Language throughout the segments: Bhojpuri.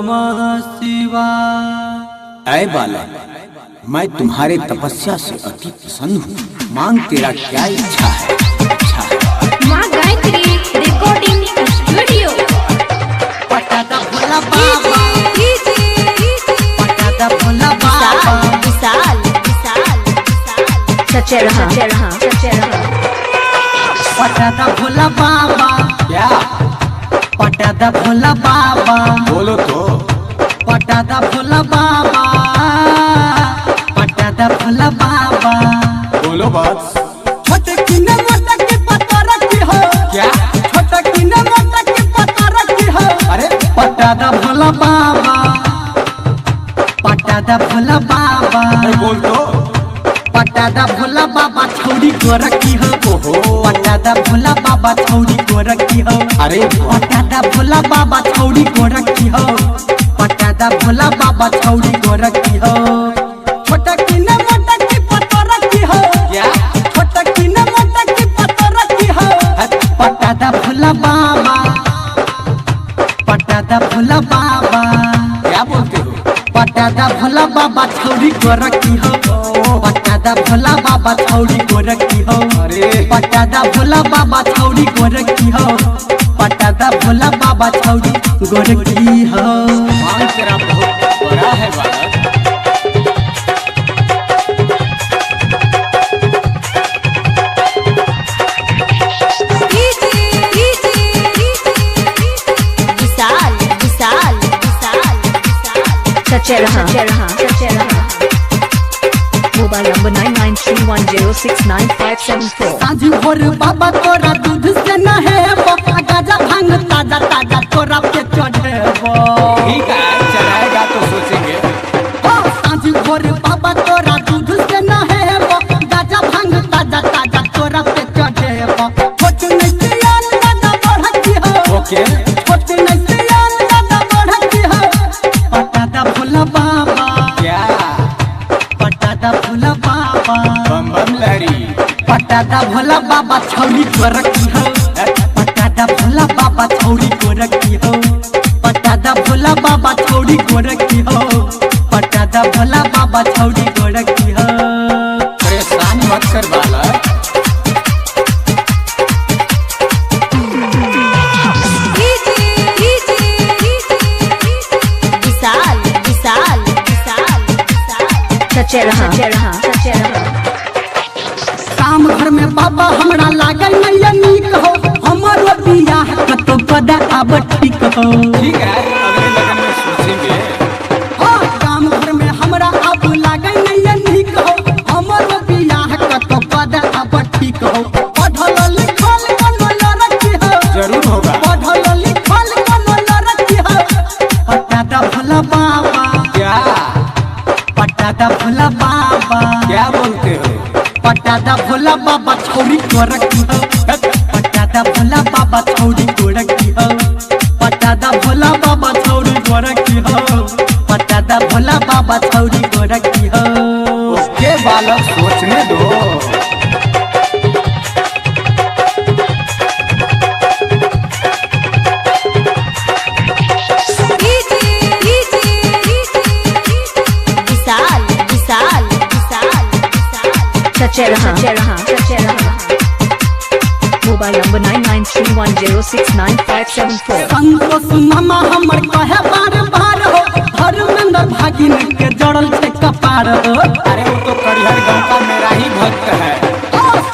नमः शिवाय। ऐ बालक, मैं तुम्हारे तपस्या से अति प्रसन्न हूँ। मांग तेरा क्या इच्छा है? माँ गायत्री रिकॉर्डिंग स्टूडियो। पटादा भोला बाबा, पटादा भोला बाबा, विशाल विशाल विशाल सच्चे रहा पटादा भोला बाबा, क्या? पटादा भोला बाबा, बोलो तो। पटादा भोला बाबा, पटादा भोला बाबा। बोलो बस। छोटे किने मोटा के पता रखी हो। क्या? छोटे किने मोटा के पता रखी हो। अरे पटादा भोला बाबा, पटादा भोला बाबा, बोल तो। पटादा भोला बाबा छौरी को रखी हो। ओहो। पटादा भोला बाबा छौरी को रखी हो। अरे पटादा भोला बाबा छौरी को रखी हो। पटादा भोला बाबा छौरी को रखी हो। छोटा किने मोटा की पता रखी हो। क्या? छोटा किने मोटा की पता रखी हो। पटादा भोला बाबा, पटादा भोला बाबा, क्या बोलते हो? पटादा भोला बाबा छौरी को रखी हो। पटादा भोला बाबा छौरी को रखी हो। अरे पटादा भोला बाबा छौरी को रखी हो। पटादा भोला बाबा छौरी को रखी हो। मांग तेरा बहुत बड़ा है बालक। विशाल विशाल विशाल सच्चे रहा मोबाइल नंबर 9931069574। साँझ भोर बाबा तोरा दूध से नहेबो। गाजा भांग ताजा ताजा तोरा पे चढ़ेबो। ठीक है, चढ़ाएगा तो सोचेंगे। साँझ भोर बाबा तोरा दूध से नहेबो। गाजा भांग ताजा ताजा तोरा पे चढ़ेबो। छोट नैतियान दादा बढ़ती हो। ओके। छोट नैतियान दादा बढ़ती हो। पटादा भोला बाबा, क्या? पटादा भोला बाबा, बम बम लहरी। पटादा भोला बाबा छौरी को रखी हो। पटादा भोला बाबा छौरी को रखी हो। पटादा भोला बाबा छौरी को रखी हो। पटादा भोला बाबा छौरी को रखी हो। परेशान मत कर बालक। विशाल विशाल विशाल सच्चे रहा काम घर में बाबा हमरा लागल नैया नीक हो। हमारो बियाह कतो कदा आब ठीक हो। ठीक है, अगले लगन में सोचेंगे। काम घर में हमरा अब लागल नैया नीक हो। हमारो बियाह कतो कदा आब ठीक हो। पढ़ल लिखल कोनो लड़की हो। जरूर होगा। पढ़ल लिखल कोनो लड़की हो। पटादा भोला बाबा, क्या? पटादा भोला बाबा, क्या बोलते हो? पटादा भोला बाबा छौरी को रखी हो। पटादा भोला बाबा छौरी को रखी हो। पटादा भोला बाबा छौरी को रखी हो। पटादा भोला बाबा छौरी को रखी हो। ओके बालक, सोचने दो। विशाल विशाल विशाल सच्चे रहा मोबाइल नंबर 9931069574। संतोष मामा हमर कहे बार बार हो। धर्मेंद्र भागिन के जड़ल छे कपार हो। अरे वो तो करिहर गांव का मेरा ही भक्त है।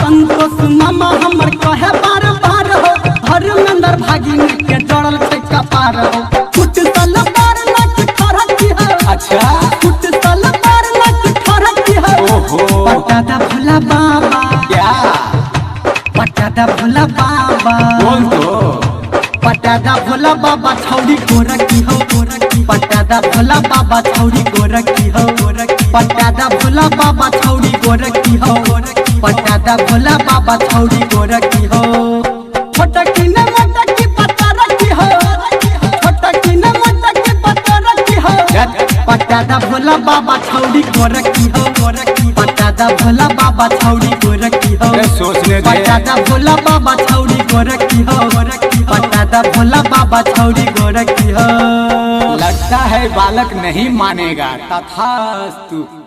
संतोष मामा हमर कहे बार बार हो। धर्मेंद्र भागिन के जड़ल छे कपार हो। कुछ सलवार नच ठहरती हो। अच्छा। कुछ सलवार नच ठहरती हो। ओहो। पटादा भोला बाबा, क्या? पटादा भोला बाबा, बोल तो। पटादा भोला बाबा छौरी को रखी हो। पटादा भोला बाबा छौरी को रखी हो। पटादा भोला बाबा छौरी को रखी हो। पटादा भोला बाबा छौरी को रखी हो। छोटा किने मोटा की पता रखी हो। छोटा किने मोटा की पता रखी हो। पटादा भोला बाबा छौरी को रखी हो। पटादा भोला बाबा छौरी को रखी हो। अरे सोचने दे। पटादा भोला बाबा छौरी को रखी हो। पटादा भोला बाबा छौरी को रखी हो। लगता बालक नहीं मानेगा तथास्तु।